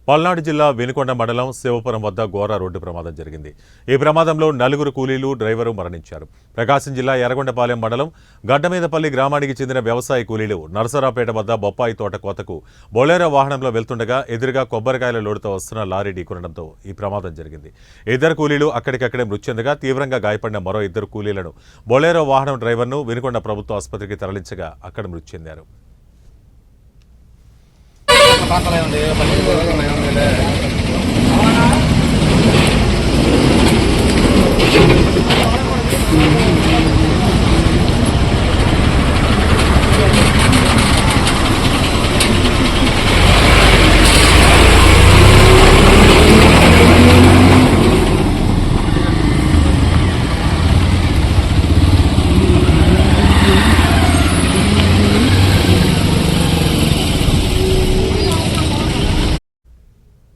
పల్నాడు జిల్లా వినుకొండ మండలం శివపురం వద్ద ఘోర రోడ్డు ప్రమాదం జరిగింది. ఈ ప్రమాదంలో 4 కూలీలు, డ్రైవరు మరణించారు. ప్రకాశం జిల్లా ఎర్రగొండపాలెం మండలం గడ్డమీదపల్లి గ్రామానికి చెందిన వ్యవసాయ కూలీలు నరసరావుపేట వద్ద బొప్పాయి తోట కోతకు బొలెరో వాహనంలో వెళ్తుండగా ఎదురుగా కొబ్బరికాయల లోడుతో వస్తున్న లారీ ఢీకొనడంతో ఈ ప్రమాదం జరిగింది. 2 కూలీలు అక్కడికక్కడే మృతి చెందగా తీవ్రంగా గాయపడిన మరో 2 కూలీలను బొలెరో వాహనం డ్రైవర్ను వినుకొండ ప్రభుత్వ ఆసుపత్రికి తరలించగా అక్కడ మృతి చెందారు.